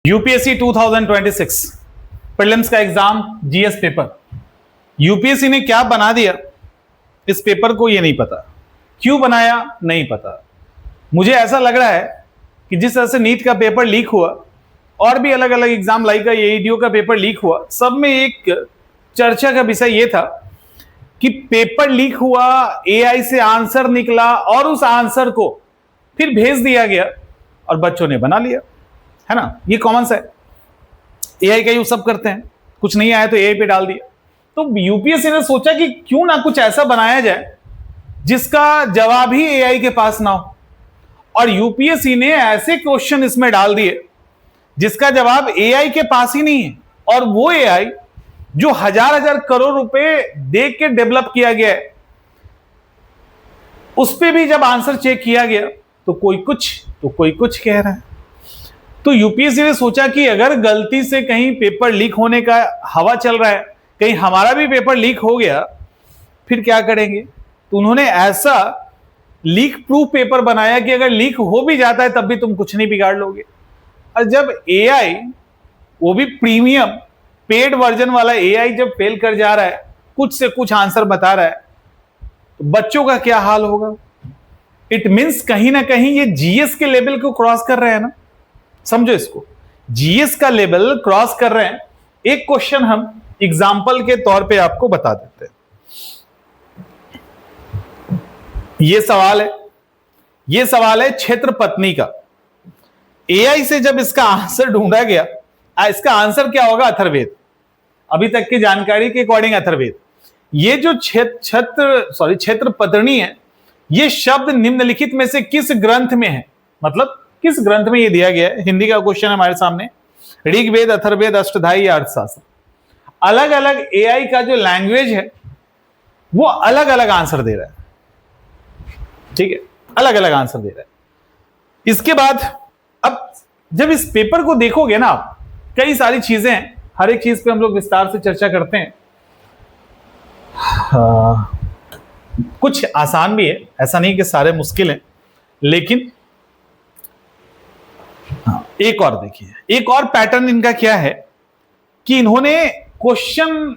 UPSC 2026 prelims का exam GS paper UPSC ने क्या बना दिया इस पेपर को, ये नहीं पता। क्यों बनाया नहीं पता। मुझे ऐसा लग रहा है कि जिस तरह से नीट का पेपर लीक हुआ और भी अलग अलग एग्जाम लाइक का एईडीओ का पेपर लीक हुआ, सब में एक चर्चा का विषय यह था कि पेपर लीक हुआ, एआई से आंसर निकला और उस आंसर को फिर भेज दिया गया और बच्चों ने बना लिया, है ना। ये कॉमन सा है, एआई का यूज सब करते हैं, कुछ नहीं आया तो एआई पे डाल दिया। तो यूपीएससी ने सोचा कि क्यों ना कुछ ऐसा बनाया जाए जिसका जवाब ही एआई के पास ना हो, और यूपीएससी ने ऐसे क्वेश्चन इसमें डाल दिए जिसका जवाब एआई के पास ही नहीं है, और वो एआई जो हजार करोड़ रुपए दे के डेवलप किया गया है, उस पे भी जब आंसर चेक किया गया तो कोई कुछ कह रहा है। तो यूपीएससी ने सोचा कि अगर गलती से कहीं पेपर लीक होने का हवा चल रहा है, कहीं हमारा भी पेपर लीक हो गया, फिर क्या करेंगे। तो उन्होंने ऐसा लीक प्रूफ पेपर बनाया कि अगर लीक हो भी जाता है तब भी तुम कुछ नहीं बिगाड़ लोगे। और जब एआई, वो भी प्रीमियम पेड वर्जन वाला एआई जब फेल कर जा रहा है, कुछ से कुछ आंसर बता रहा है, तो बच्चों का क्या हाल होगा। इट मींस कहीं ना कहीं ये जीएस के लेवल को क्रॉस कर रहे हैं ना, समझो इसको, जीएस का लेवल क्रॉस कर रहे हैं। एक क्वेश्चन हम एग्जाम्पल के तौर पे आपको बता देते हैं। ये सवाल है क्षेत्र पत्नी का। एआई से जब इसका आंसर ढूंढा गया, इसका आंसर क्या होगा, अथर्ववेद, अभी तक की जानकारी के अकॉर्डिंग अथर्ववेद। ये जो क्षेत्र पत्नी है, ये शब्द निम्नलिखित में से किस ग्रंथ में है, मतलब किस ग्रंथ में ये दिया गया है। हिंदी का क्वेश्चन है हमारे सामने, ऋग्वेद, अथर्ववेद, अष्टधाई या अर्थशास्त्र। अलग अलग एआई का जो लैंग्वेज है वो अलग अलग आंसर दे रहा है, ठीक है, अलग अलग आंसर दे रहा है। इसके बाद अब जब इस पेपर को देखोगे ना आप, कई सारी चीजें हैं, हर एक चीज पे हम लोग विस्तार से चर्चा करते हैं। कुछ आसान भी है, ऐसा नहीं कि सारे मुश्किल हैं, लेकिन एक और देखिए, एक और पैटर्न इनका क्या है कि इन्होंने क्वेश्चन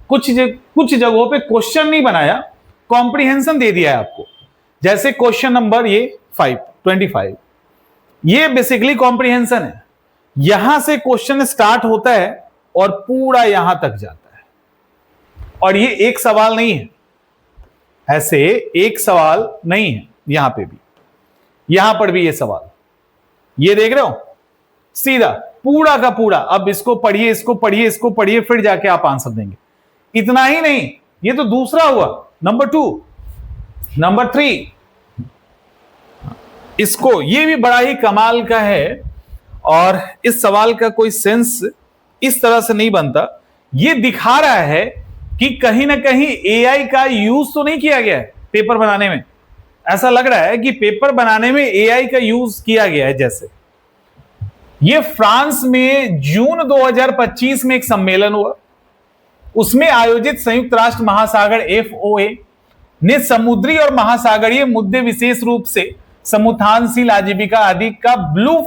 कुछ जगहों पे क्वेश्चन नहीं बनाया, कॉम्प्रिहेंशन दे दिया है आपको। जैसे क्वेश्चन नंबर ये 25, ये बेसिकली कॉम्प्रिहेंशन है। यहां से क्वेश्चन स्टार्ट होता है और पूरा यहां तक जाता है, और ये एक सवाल नहीं है, ऐसे एक सवाल नहीं है। यहां पे भी, यहां पर भी ये सवाल, ये देख रहे हो, सीधा पूरा का पूरा। अब इसको पढ़िए, इसको पढ़िए, इसको पढ़िए, फिर जाके आप आंसर देंगे। इतना ही नहीं, ये तो दूसरा हुआ, नंबर 2, नंबर 3, इसको, ये भी बड़ा ही कमाल का है, और इस सवाल का कोई सेंस इस तरह से नहीं बनता। ये दिखा रहा है कि कहीं ना कहीं एआई का यूज तो नहीं किया गया है पेपर बनाने में। ऐसा लग रहा है कि पेपर बनाने में एआई का यूज किया गया है। जैसे ये फ्रांस में जून 2025 में एक सम्मेलन हुआ, उसमें आयोजित संयुक्त राष्ट्र महासागर FOA ने समुद्री और महासागरीय मुद्दे, विशेष रूप से समुद्धानशील आजीविका आदि का ब्लू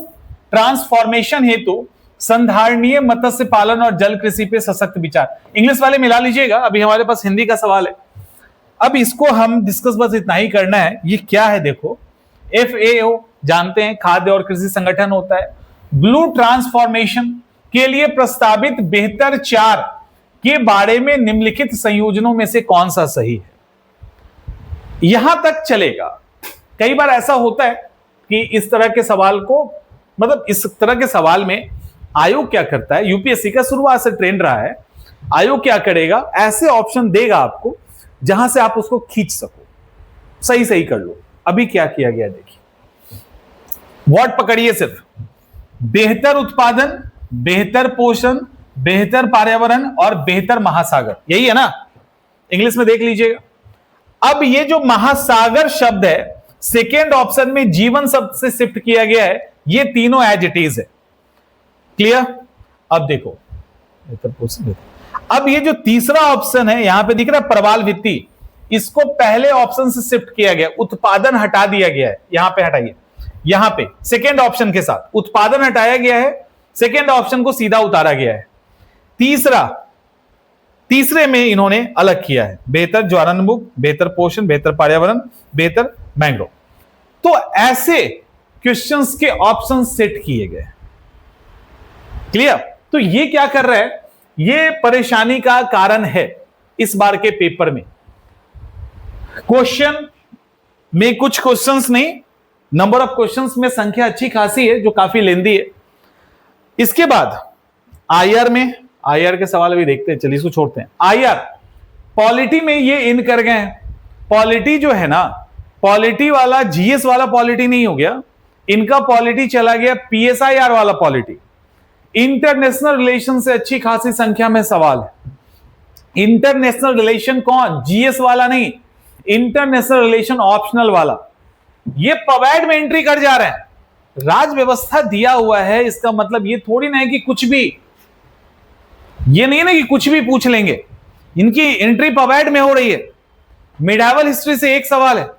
ट्रांसफॉर्मेशन हेतु संधारणीय मत्स्य पालन और जल कृषि पे सशक्त विचार। इंग्लिश वाले मिला लीजिएगा, अभी हमारे पास हिंदी का सवाल है। अब इसको हम डिस्कस बस इतना ही करना है। ये क्या है देखो, FAO जानते हैं, खाद्य और कृषि संगठन होता है। ब्लू ट्रांसफॉर्मेशन के लिए प्रस्तावित बेहतर 4 के बारे में निम्नलिखित संयोजनों में से कौन सा सही है। यहां तक चलेगा। कई बार ऐसा होता है कि इस तरह के सवाल को, मतलब इस तरह के सवाल में आयोग क्या करता है, यूपीएससी का शुरुआत से ट्रेंड रहा है, आयोग क्या करेगा, ऐसे ऑप्शन देगा आपको जहां से आप उसको खींच सको, सही कर लो। अभी क्या किया गया देखिए, वर्ड पकड़िए सिर्फ, बेहतर उत्पादन, बेहतर पोषण, बेहतर पर्यावरण और बेहतर महासागर, यही है ना, इंग्लिश में देख लीजिएगा। अब ये जो महासागर शब्द है, सेकेंड ऑप्शन में जीवन शब्द से शिफ्ट किया गया है, ये तीनों एज इट इज है। क्लियर। अब देखो, अब ये जो तीसरा ऑप्शन है, यहां पे दिख रहा है प्रवाल वित्ती, इसको पहले ऑप्शन से शिफ्ट किया गया, उत्पादन हटा दिया गया है, यहां पे हटाइए, यहां पे सेकेंड ऑप्शन के साथ उत्पादन हटाया गया है, सेकेंड ऑप्शन को सीधा उतारा गया है। तीसरे में इन्होंने अलग किया है, बेहतर ज्वालामुख, बेहतर पोषण, बेहतर पर्यावरण, बेहतर मैंग्रोव। तो ऐसे क्वेश्चंस के ऑप्शन सेट किए गए। क्लियर? तो ये क्या कर रहा है, ये परेशानी का कारण है इस बार के पेपर में। क्वेश्चन में कुछ क्वेश्चंस नहीं, नंबर ऑफ क्वेश्चंस में संख्या अच्छी खासी है जो काफी लेंदी है। इसके बाद आईआर में, आईआर के सवाल भी देखते हैं, चलिए इसको छोड़ते हैं। आईआर पॉलिटी में ये इन कर गए हैं। पॉलिटी जो है ना, पॉलिटी वाला जीएस वाला पॉलिटी नहीं हो गया, इनका पॉलिटी चला गया पीएसआईआर वाला पॉलिटी। इंटरनेशनल रिलेशन से अच्छी खासी संख्या में सवाल है। इंटरनेशनल रिलेशन कौन? जीएस वाला नहीं, इंटरनेशनल रिलेशन ऑप्शनल वाला। ये पवेड में एंट्री कर जा रहे हैं। राज व्यवस्था दिया हुआ है, इसका मतलब ये थोड़ी ना है कि कुछ भी, ये नहीं ना कि कुछ भी पूछ लेंगे। इनकी एंट्री पवेड में हो रही है। मिडावल हिस्ट्री से एक सवाल है,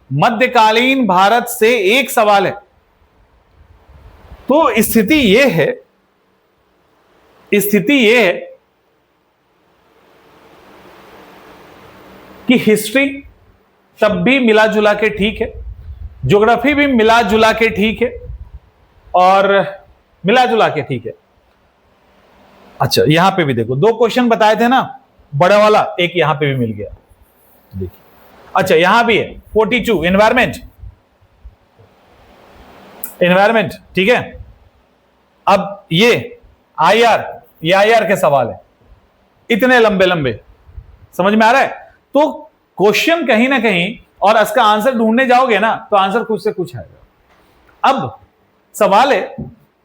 मध्यकालीन भारत से एक सवाल है। तो स्थिति यह है कि हिस्ट्री तब भी मिला जुला के ठीक है, ज्योग्राफी भी मिला जुला के ठीक है, और मिला जुला के ठीक है। अच्छा, यहां पे भी देखो, दो क्वेश्चन बताए थे ना, बड़ा वाला, एक यहां पे भी मिल गया, देखिए। अच्छा, यहां भी है 42 एनवायरमेंट, ठीक है। अब ये आईआर के सवाल है, इतने लंबे लंबे, समझ में आ रहा है? तो क्वेश्चन कहीं ना कहीं, और इसका आंसर ढूंढने जाओगे ना तो आंसर कुछ से कुछ आएगा। अब सवाल है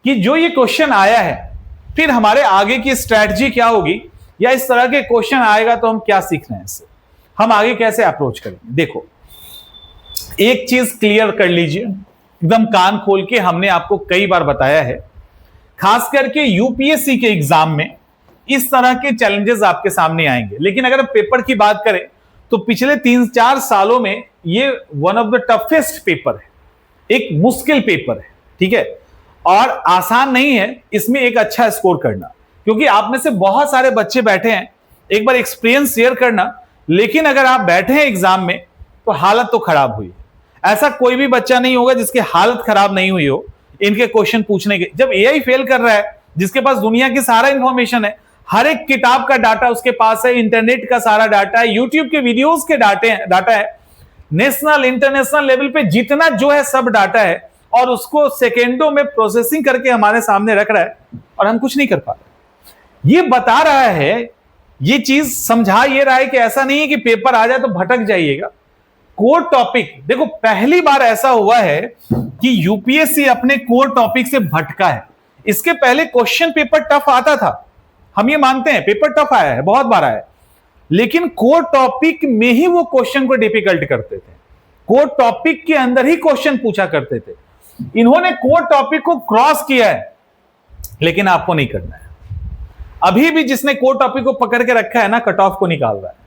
कि जो ये क्वेश्चन आया है, फिर हमारे आगे की स्ट्रैटेजी क्या होगी, या इस तरह के क्वेश्चन आएगा तो हम क्या सीख रहे हैं इससे, हम आगे कैसे अप्रोच करेंगे। देखो, एक चीज क्लियर कर लीजिए, एकदम कान खोल के, हमने आपको कई बार बताया है, खास करके यूपीएससी के एग्जाम में इस तरह के चैलेंजेस आपके सामने आएंगे। लेकिन अगर पेपर की बात करें तो पिछले 3-4 सालों में ये one of the toughest paper है, एक मुश्किल पेपर है, ठीक है, और आसान नहीं है इसमें एक अच्छा स्कोर करना, क्योंकि आप में से बहुत सारे बच्चे बैठे हैं, एक बार एक्सपीरियंस शेयर करना। लेकिन अगर आप बैठे हैं एग्जाम में तो हालत तो खराब हुई। ऐसा कोई भी बच्चा नहीं होगा जिसकी हालत खराब नहीं हुई हो इनके क्वेश्चन पूछने के। जब एआई फेल कर रहा है, जिसके पास दुनिया की सारा इंफॉर्मेशन है, हर एक किताब का डाटा उसके पास है, इंटरनेट का सारा डाटा है, यूट्यूब के वीडियोस के डाटा है, नेशनल इंटरनेशनल लेवल पे जितना जो है सब डाटा है, और उसको सेकेंडों में प्रोसेसिंग करके हमारे सामने रख रहा है, और हम कुछ नहीं कर पा रहे। ये बता रहा है, ये चीज समझा ये रहा है कि ऐसा नहीं है कि पेपर आ जाए तो भटक जाइएगा। कोर टॉपिक, देखो पहली बार ऐसा हुआ है कि यूपीएससी अपने कोर टॉपिक से भटका है। इसके पहले क्वेश्चन पेपर टफ आता था, हम ये मानते हैं, पेपर टफ आया है, बहुत बार आया है, लेकिन कोर टॉपिक में ही वो क्वेश्चन को डिफिकल्ट करते थे, कोर टॉपिक के अंदर ही क्वेश्चन पूछा करते थे। इन्होंने कोर टॉपिक को क्रॉस किया है, लेकिन आपको नहीं करना है। अभी भी जिसने कोर टॉपिक को पकड़ के रखा है ना, कट ऑफ को निकाल रहा है।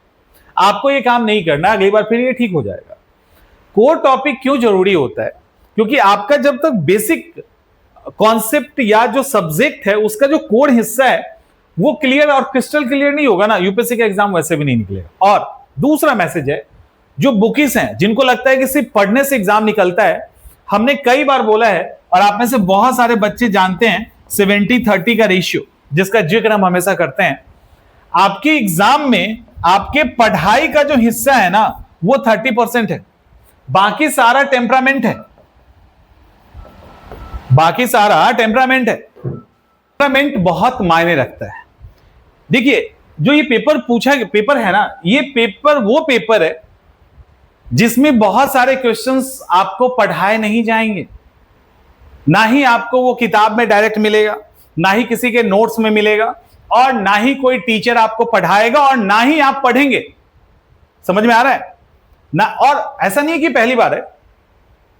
आपको ये काम नहीं करना, अगली बार फिर ये ठीक हो जाएगा। कोर टॉपिक क्यों जरूरी होता है? क्योंकि आपका जब तक बेसिक कॉन्सेप्ट या जो सब्जेक्ट है उसका जो कोर हिस्सा है वो क्लियर और क्रिस्टल क्लियर नहीं होगा ना, यूपीएससी का एग्जाम वैसे भी नहीं निकलेगा। और दूसरा मैसेज है, जो बुकीज हैं, जिनको लगता है कि सिर्फ पढ़ने से एग्जाम निकलता है, हमने कई बार बोला है, और आप में से बहुत सारे बच्चे जानते हैं 70-30 का रेशियो, जिसका जिक्र हम हमेशा करते हैं। आपके एग्जाम में आपके पढ़ाई का जो हिस्सा है ना, वो 30% है, बाकी सारा टेम्परामेंट है, बाकी सारा टेम्परामेंट है। टेम्परामेंट बहुत मायने रखता है। देखिए, जो ये पेपर है ना, ये पेपर वो पेपर है जिसमें बहुत सारे क्वेश्चंस आपको पढ़ाए नहीं जाएंगे, ना ही आपको वो किताब में डायरेक्ट मिलेगा, ना ही किसी के नोट्स में मिलेगा, और ना ही कोई टीचर आपको पढ़ाएगा, और ना ही आप पढ़ेंगे। समझ में आ रहा है ना? और ऐसा नहीं है कि पहली बार है,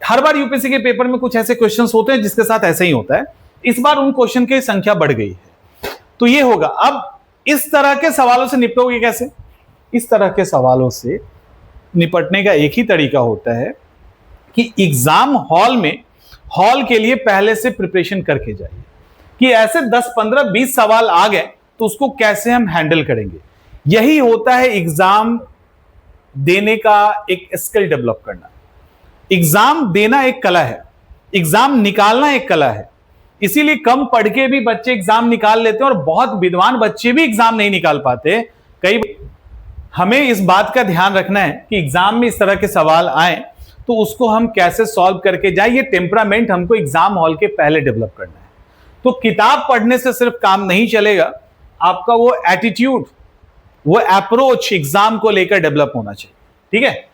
हर बार यूपीएससी के पेपर में कुछ ऐसे क्वेश्चंस होते हैं जिसके साथ ऐसा ही होता है। इस बार उन क्वेश्चन की संख्या बढ़ गई है, तो ये होगा। अब इस तरह के सवालों से निपटोगे कैसे? इस तरह के सवालों से निपटने का एक ही तरीका होता है कि एग्जाम हॉल के लिए पहले से प्रिपरेशन करके जाइए। कि ऐसे 10, 15, 20 सवाल आ गए तो उसको कैसे हम हैंडल करेंगे। यही होता है एग्जाम देने का एक स्किल डेवलप करना। एग्जाम देना एक कला है, एग्जाम निकालना एक कला है। इसीलिए कम पढ़ के भी बच्चे एग्जाम निकाल लेते हैं और बहुत विद्वान बच्चे भी एग्जाम नहीं निकाल पाते। कई हमें इस बात का ध्यान रखना है कि एग्जाम में इस तरह के सवाल आए तो उसको हम कैसे सॉल्व करके जाए, ये टेम्परामेंट हमको एग्जाम हॉल के पहले डेवलप करना है। तो किताब पढ़ने से सिर्फ काम नहीं चलेगा, आपका वो एटीट्यूड, वो अप्रोच एग्जाम को लेकर डेवलप होना चाहिए। ठीक है,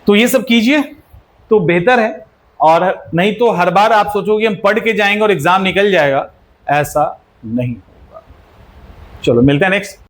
तो ये सब कीजिए तो बेहतर है। और नहीं तो हर बार आप सोचोगे हम पढ़ के जाएंगे और एग्जाम निकल जाएगा, ऐसा नहीं होगा। चलो मिलते हैं नेक्स्ट।